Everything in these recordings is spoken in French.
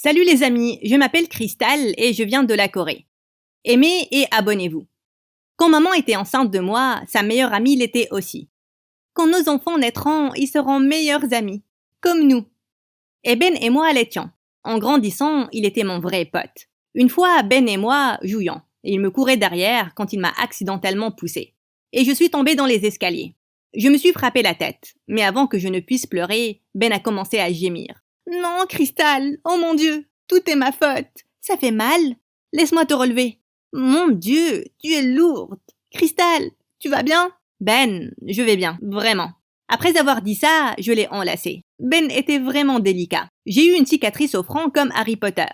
Salut les amis, je m'appelle Crystal et je viens de la Corée. Aimez et abonnez-vous. Quand maman était enceinte de moi, sa meilleure amie l'était aussi. Quand nos enfants naîtront, ils seront meilleurs amis, comme nous. Et Ben et moi l'étions. En grandissant, il était mon vrai pote. Une fois, Ben et moi jouions, et il me courait derrière quand il m'a accidentellement poussé. Et je suis tombée dans les escaliers. Je me suis frappé la tête, mais avant que je ne puisse pleurer, Ben a commencé à gémir. Non, Crystal, oh mon Dieu, tout est ma faute. Ça fait mal. Laisse-moi te relever. Mon Dieu, tu es lourde. Crystal, tu vas bien? Ben, je vais bien, vraiment. Après avoir dit ça, je l'ai enlacé. Ben était vraiment délicat. J'ai eu une cicatrice au front comme Harry Potter.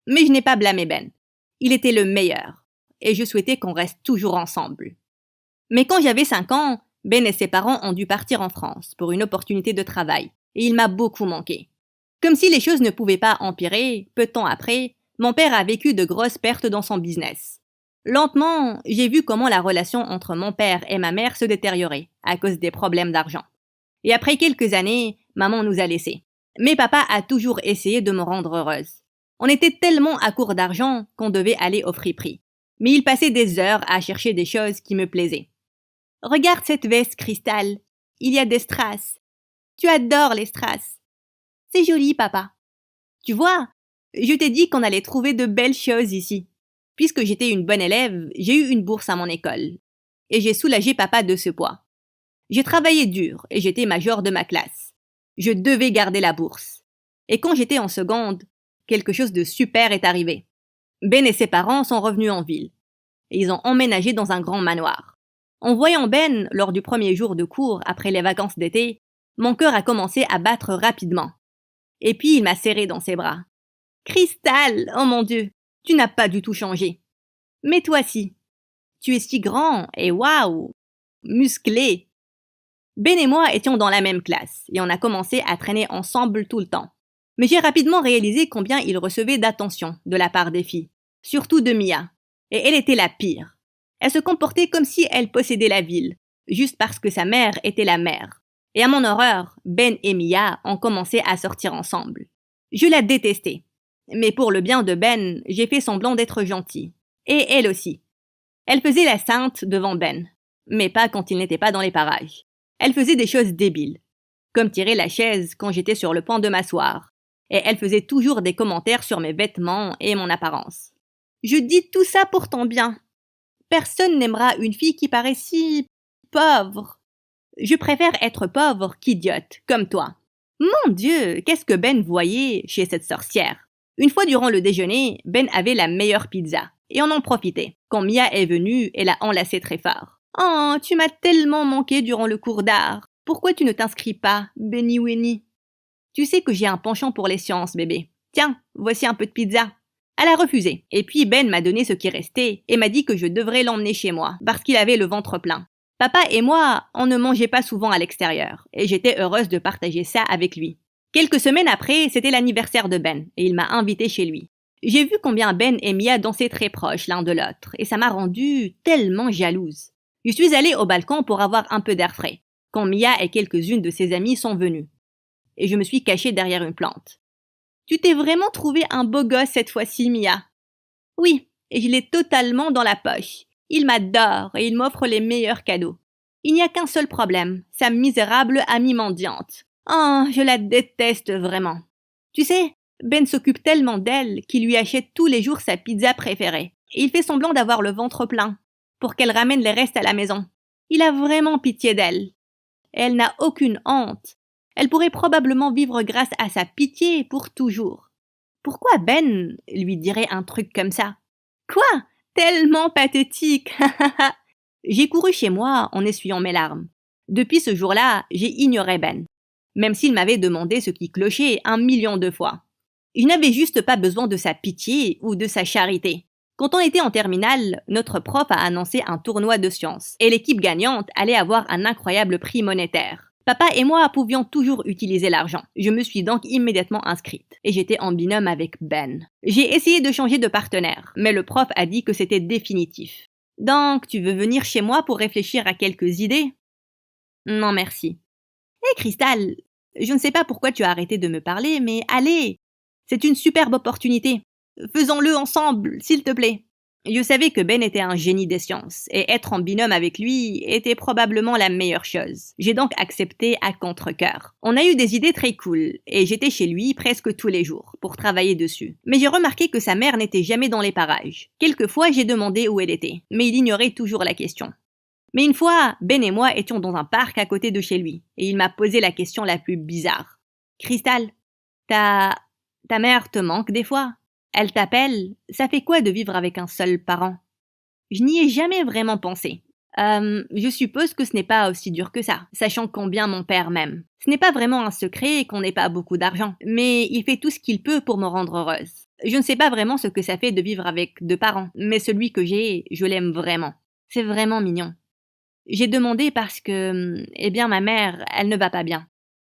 Mais je n'ai pas blâmé Ben. Il était le meilleur. Et je souhaitais qu'on reste toujours ensemble. Mais quand j'avais 5 ans, Ben et ses parents ont dû partir en France pour une opportunité de travail. Et il m'a beaucoup manqué. Comme si les choses ne pouvaient pas empirer, peu de temps après, mon père a vécu de grosses pertes dans son business. Lentement, j'ai vu comment la relation entre mon père et ma mère se détériorait à cause des problèmes d'argent. Et après quelques années, maman nous a laissés. Mais papa a toujours essayé de me rendre heureuse. On était tellement à court d'argent qu'on devait aller au friperie. Mais il passait des heures à chercher des choses qui me plaisaient. Regarde cette veste, Cristal. Il y a des strass. Tu adores les strass. C'est joli, papa. Tu vois, je t'ai dit qu'on allait trouver de belles choses ici. Puisque j'étais une bonne élève, j'ai eu une bourse à mon école. Et j'ai soulagé papa de ce poids. J'ai travaillé dur et j'étais major de ma classe. Je devais garder la bourse. Et quand j'étais en seconde, quelque chose de super est arrivé. Ben et ses parents sont revenus en ville. Et ils ont emménagé dans un grand manoir. En voyant Ben lors du premier jour de cours après les vacances d'été, mon cœur a commencé à battre rapidement. Et puis il m'a serré dans ses bras. Cristal, oh mon Dieu, tu n'as pas du tout changé. Mais toi si. Tu es si grand et waouh, musclé. Ben et moi étions dans la même classe et on a commencé à traîner ensemble tout le temps. Mais j'ai rapidement réalisé combien il recevait d'attention de la part des filles, surtout de Mia. Et elle était la pire. Elle se comportait comme si elle possédait la ville, juste parce que sa mère était la mère. Et à mon horreur, Ben et Mia ont commencé à sortir ensemble. Je la détestais. Mais pour le bien de Ben, j'ai fait semblant d'être gentil. Et elle aussi. Elle faisait la sainte devant Ben, mais pas quand il n'était pas dans les parages. Elle faisait des choses débiles, comme tirer la chaise quand j'étais sur le point de m'asseoir. Et elle faisait toujours des commentaires sur mes vêtements et mon apparence. Je dis tout ça pour ton bien. Personne n'aimera une fille qui paraît si pauvre. Je préfère être pauvre qu'idiote, comme toi. Mon Dieu, qu'est-ce que Ben voyait chez cette sorcière? Une fois durant le déjeuner, Ben avait la meilleure pizza, et on en profitait. Quand Mia est venue, elle a enlacé très fort. Oh, tu m'as tellement manqué durant le cours d'art. Pourquoi tu ne t'inscris pas, Benny Winnie? Tu sais que j'ai un penchant pour les sciences, bébé. Tiens, voici un peu de pizza. Elle a refusé, et puis Ben m'a donné ce qui restait et m'a dit que je devrais l'emmener chez moi, parce qu'il avait le ventre plein. Papa et moi, on ne mangeait pas souvent à l'extérieur, et j'étais heureuse de partager ça avec lui. Quelques semaines après, c'était l'anniversaire de Ben, et il m'a invitée chez lui. J'ai vu combien Ben et Mia dansaient très proches l'un de l'autre, et ça m'a rendue tellement jalouse. Je suis allée au balcon pour avoir un peu d'air frais, quand Mia et quelques-unes de ses amies sont venues. Et je me suis cachée derrière une plante. Tu t'es vraiment trouvé un beau gosse cette fois-ci, Mia. Oui, et je l'ai totalement dans la poche. Il m'adore et il m'offre les meilleurs cadeaux. Il n'y a qu'un seul problème, sa misérable amie mendiante. Oh, je la déteste vraiment. Tu sais, Ben s'occupe tellement d'elle qu'il lui achète tous les jours sa pizza préférée. Et il fait semblant d'avoir le ventre plein, pour qu'elle ramène les restes à la maison. Il a vraiment pitié d'elle. Elle n'a aucune honte. Elle pourrait probablement vivre grâce à sa pitié pour toujours. Pourquoi Ben lui dirait un truc comme ça? Quoi? Tellement pathétique! J'ai couru chez moi en essuyant mes larmes. Depuis ce jour-là, j'ai ignoré Ben, même s'il m'avait demandé ce qui clochait 1 million de fois. Je n'avais juste pas besoin de sa pitié ou de sa charité. Quand on était en terminale, notre prof a annoncé un tournoi de sciences, et l'équipe gagnante allait avoir un incroyable prix monétaire. Papa et moi pouvions toujours utiliser l'argent. Je me suis donc immédiatement inscrite, et j'étais en binôme avec Ben. J'ai essayé de changer de partenaire, mais le prof a dit que c'était définitif. Donc, tu veux venir chez moi pour réfléchir à quelques idées? Non, merci. Hé, Crystal, je ne sais pas pourquoi tu as arrêté de me parler, mais allez, C'est une superbe opportunité. Faisons-le ensemble, s'il te plaît. Je savais que Ben était un génie des sciences, et être en binôme avec lui était probablement la meilleure chose. J'ai donc accepté à contre-cœur. On a eu des idées très cool, et j'étais chez lui presque tous les jours, pour travailler dessus. Mais j'ai remarqué que sa mère n'était jamais dans les parages. Quelquefois, j'ai demandé où elle était, mais il ignorait toujours la question. Mais une fois, Ben et moi étions dans un parc à côté de chez lui, et il m'a posé la question la plus bizarre. « Crystal, ta mère te manque des fois ? Elle t'appelle, ça fait quoi de vivre avec un seul parent ?» Je n'y ai jamais vraiment pensé. Je suppose que ce n'est pas aussi dur que ça, sachant combien mon père m'aime. Ce n'est pas vraiment un secret qu'on n'ait pas beaucoup d'argent, mais il fait tout ce qu'il peut pour me rendre heureuse. Je ne sais pas vraiment ce que ça fait de vivre avec 2 parents, mais celui que j'ai, je l'aime vraiment. C'est vraiment mignon. J'ai demandé parce que, ma mère, elle ne va pas bien.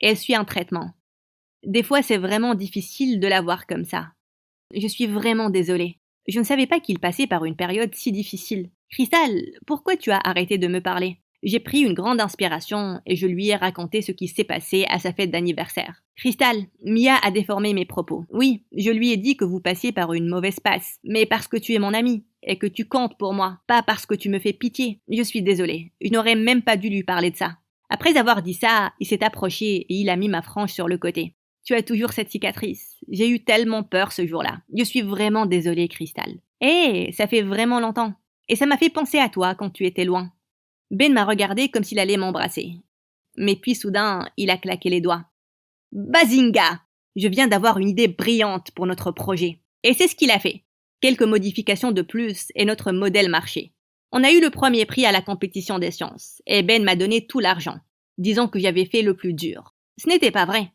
Elle suit un traitement. Des fois, c'est vraiment difficile de la voir comme ça. Je suis vraiment désolée. Je ne savais pas qu'il passait par une période si difficile. Crystal, pourquoi tu as arrêté de me parler ? J'ai pris une grande inspiration et je lui ai raconté ce qui s'est passé à sa fête d'anniversaire. Crystal, Mia a déformé mes propos. Oui, je lui ai dit que vous passiez par une mauvaise passe, mais parce que tu es mon ami et que tu comptes pour moi, pas parce que tu me fais pitié. Je suis désolée. Je n'aurais même pas dû lui parler de ça. Après avoir dit ça, il s'est approché et il a mis ma frange sur le côté. Tu as toujours cette cicatrice. J'ai eu tellement peur ce jour-là. Je suis vraiment désolée, Crystal. Ça fait vraiment longtemps. Et ça m'a fait penser à toi quand tu étais loin. Ben m'a regardé comme s'il allait m'embrasser. Mais puis soudain, il a claqué les doigts. Bazinga! Je viens d'avoir une idée brillante pour notre projet. Et c'est ce qu'il a fait. Quelques modifications de plus et notre modèle marchait. On a eu le premier prix à la compétition des sciences. Et Ben m'a donné tout l'argent. Disons que j'avais fait le plus dur. Ce n'était pas vrai.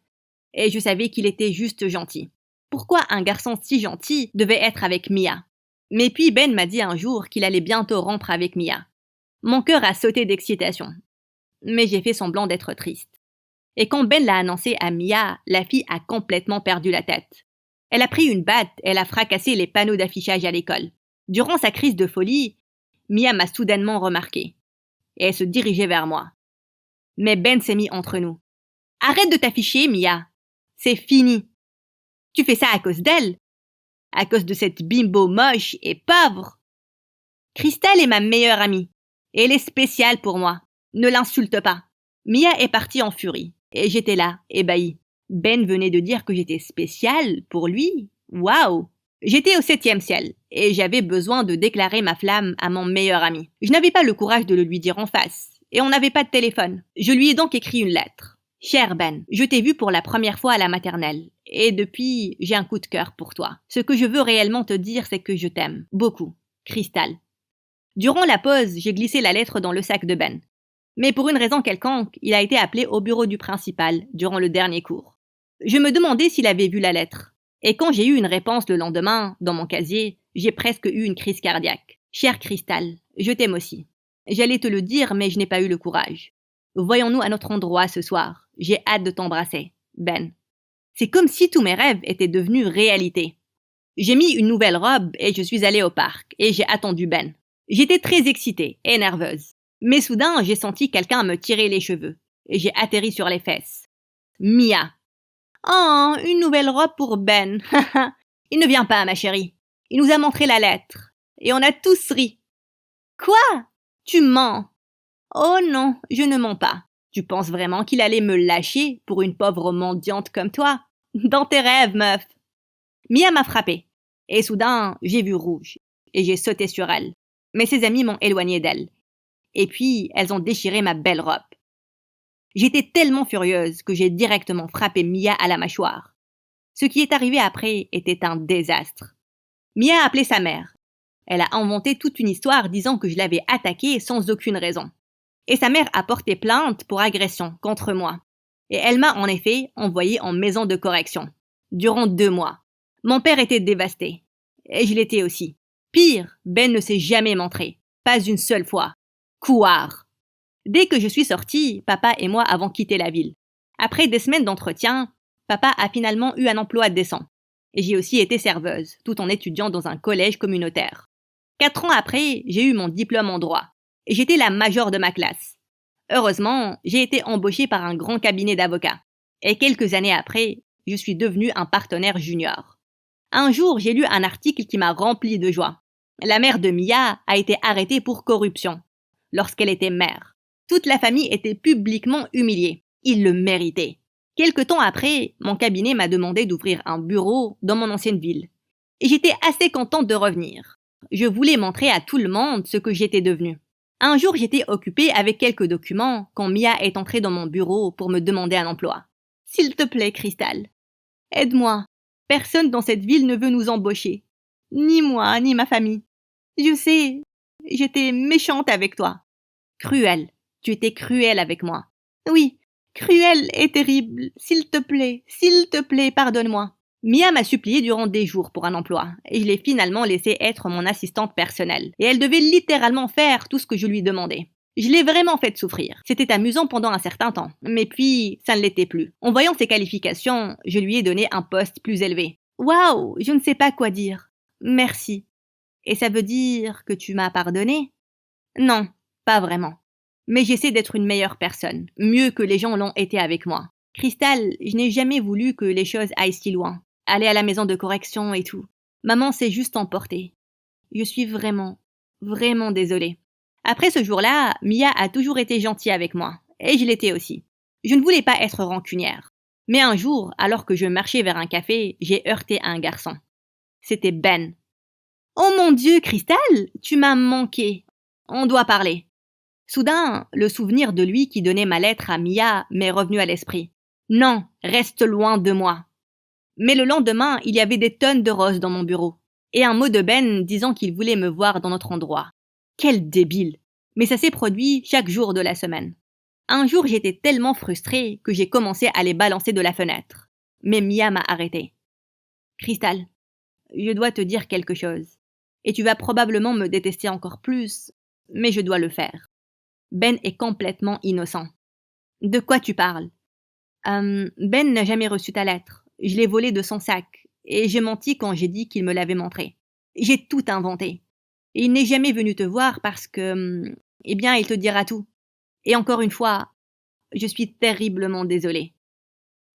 Et je savais qu'il était juste gentil. Pourquoi un garçon si gentil devait être avec Mia ? Mais puis Ben m'a dit un jour qu'il allait bientôt rompre avec Mia. Mon cœur a sauté d'excitation. Mais j'ai fait semblant d'être triste. Et quand Ben l'a annoncé à Mia, la fille a complètement perdu la tête. Elle a pris une batte et elle a fracassé les panneaux d'affichage à l'école. Durant sa crise de folie, Mia m'a soudainement remarqué. Et elle se dirigeait vers moi. Mais Ben s'est mis entre nous. « Arrête de t'afficher, Mia ! C'est fini. Tu fais ça à cause d'elle. À cause de cette bimbo moche et pauvre. Crystal est ma meilleure amie. Et elle est spéciale pour moi. Ne l'insulte pas. » Mia est partie en furie. Et j'étais là, ébahie. Ben venait de dire que j'étais spéciale pour lui. Waouh! J'étais au 7e ciel. Et j'avais besoin de déclarer ma flamme à mon meilleur ami. Je n'avais pas le courage de le lui dire en face. Et on n'avait pas de téléphone. Je lui ai donc écrit une lettre. Cher Ben, je t'ai vu pour la première fois à la maternelle, et depuis, j'ai un coup de cœur pour toi. Ce que je veux réellement te dire, c'est que je t'aime. Beaucoup. Crystal. Durant la pause, j'ai glissé la lettre dans le sac de Ben. Mais pour une raison quelconque, il a été appelé au bureau du principal durant le dernier cours. Je me demandais s'il avait vu la lettre. Et quand j'ai eu une réponse le lendemain, dans mon casier, j'ai presque eu une crise cardiaque. Cher Crystal, je t'aime aussi. J'allais te le dire, mais je n'ai pas eu le courage. Voyons-nous à notre endroit ce soir. J'ai hâte de t'embrasser, Ben. C'est comme si tous mes rêves étaient devenus réalité. J'ai mis une nouvelle robe et je suis allée au parc et j'ai attendu Ben. J'étais très excitée et nerveuse. Mais soudain, j'ai senti quelqu'un me tirer les cheveux et j'ai atterri sur les fesses. Mia. Oh, une nouvelle robe pour Ben. Il ne vient pas, ma chérie. Il nous a montré la lettre et on a tous ri. Quoi? Tu mens. Oh non, je ne mens pas. Tu penses vraiment qu'il allait me lâcher pour une pauvre mendiante comme toi? Dans tes rêves, meuf. Mia m'a frappée. Et soudain, j'ai vu rouge. Et j'ai sauté sur elle. Mais ses amis m'ont éloignée d'elle. Et puis, elles ont déchiré ma belle robe. J'étais tellement furieuse que j'ai directement frappé Mia à la mâchoire. Ce qui est arrivé après était un désastre. Mia a appelé sa mère. Elle a inventé toute une histoire disant que je l'avais attaquée sans aucune raison. Et sa mère a porté plainte pour agression contre moi. Et elle m'a en effet envoyée en maison de correction. Durant 2 mois. Mon père était dévasté. Et je l'étais aussi. Pire, Ben ne s'est jamais montré. Pas une seule fois. Couard. Dès que je suis sortie, papa et moi avons quitté la ville. Après des semaines d'entretien, papa a finalement eu un emploi décent. Et j'ai aussi été serveuse, tout en étudiant dans un collège communautaire. 4 ans après, j'ai eu mon diplôme en droit. Et j'étais la majeure de ma classe. Heureusement, j'ai été embauchée par un grand cabinet d'avocats. Et quelques années après, je suis devenu un partenaire junior. Un jour, j'ai lu un article qui m'a rempli de joie. La mère de Mia a été arrêtée pour corruption lorsqu'elle était mère. Toute la famille était publiquement humiliée. Il le méritait. Quelque temps après, mon cabinet m'a demandé d'ouvrir un bureau dans mon ancienne ville. Et j'étais assez contente de revenir. Je voulais montrer à tout le monde ce que j'étais devenue. Un jour, j'étais occupée avec quelques documents quand Mia est entrée dans mon bureau pour me demander un emploi. « S'il te plaît, Crystal, aide-moi. Personne dans cette ville ne veut nous embaucher. Ni moi, ni ma famille. Je sais, j'étais méchante avec toi. Cruelle. Tu étais cruelle avec moi. Oui, cruelle et terrible. S'il te plaît, pardonne-moi. » Mia m'a supplié durant des jours pour un emploi, et je l'ai finalement laissée être mon assistante personnelle. Et elle devait littéralement faire tout ce que je lui demandais. Je l'ai vraiment fait souffrir. C'était amusant pendant un certain temps, mais puis ça ne l'était plus. En voyant ses qualifications, je lui ai donné un poste plus élevé. Waouh, je ne sais pas quoi dire. Merci. Et ça veut dire que tu m'as pardonné? Non, pas vraiment. Mais j'essaie d'être une meilleure personne, mieux que les gens l'ont été avec moi. Crystal, je n'ai jamais voulu que les choses aillent si loin. Aller à la maison de correction et tout. Maman s'est juste emportée. Je suis vraiment désolée. Après ce jour-là, Mia a toujours été gentille avec moi, et je l'étais aussi. Je ne voulais pas être rancunière. Mais un jour, alors que je marchais vers un café, j'ai heurté un garçon. C'était Ben. Oh mon Dieu, Crystal, tu m'as manqué. On doit parler. Soudain, le souvenir de lui qui donnait ma lettre à Mia m'est revenu à l'esprit. Non, reste loin de moi. Mais le lendemain, il y avait des tonnes de roses dans mon bureau. Et un mot de Ben disant qu'il voulait me voir dans notre endroit. Quel débile! Mais ça s'est produit chaque jour de la semaine. Un jour, j'étais tellement frustrée que j'ai commencé à les balancer de la fenêtre. Mais Mia m'a arrêtée. Crystal, je dois te dire quelque chose. Et tu vas probablement me détester encore plus, mais je dois le faire. Ben est complètement innocent. De quoi tu parles? Ben n'a jamais reçu ta lettre. Je l'ai volée de son sac, et j'ai menti quand j'ai dit qu'il me l'avait montrée. J'ai tout inventé. Et il n'est jamais venu te voir parce que, il te dira tout. Et encore une fois, je suis terriblement désolée.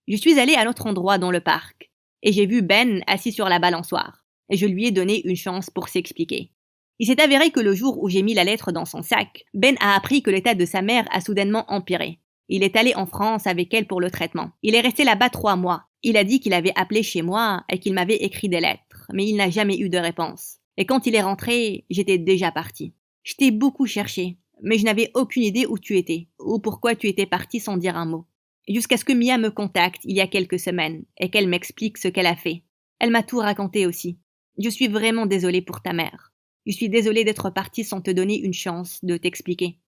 Je suis allée à l'autre endroit dans le parc, et j'ai vu Ben assis sur la balançoire, et je lui ai donné une chance pour s'expliquer. Il s'est avéré que le jour où j'ai mis la lettre dans son sac, Ben a appris que l'état de sa mère a soudainement empiré. Il est allé en France avec elle pour le traitement. Il est resté là-bas 3 mois. Il a dit qu'il avait appelé chez moi et qu'il m'avait écrit des lettres, mais il n'a jamais eu de réponse. Et quand il est rentré, j'étais déjà partie. Je t'ai beaucoup cherché, mais je n'avais aucune idée où tu étais, ou pourquoi tu étais partie sans dire un mot. Jusqu'à ce que Mia me contacte il y a quelques semaines et qu'elle m'explique ce qu'elle a fait. Elle m'a tout raconté aussi. Je suis vraiment désolée pour ta mère. Je suis désolée d'être partie sans te donner une chance de t'expliquer.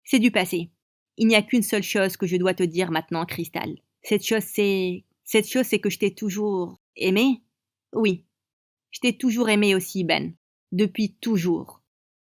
C'est du passé. Il n'y a qu'une seule chose que je dois te dire maintenant, Crystal. Cette chose, c'est que je t'ai toujours aimé. Oui. Je t'ai toujours aimé aussi, Ben. Depuis toujours.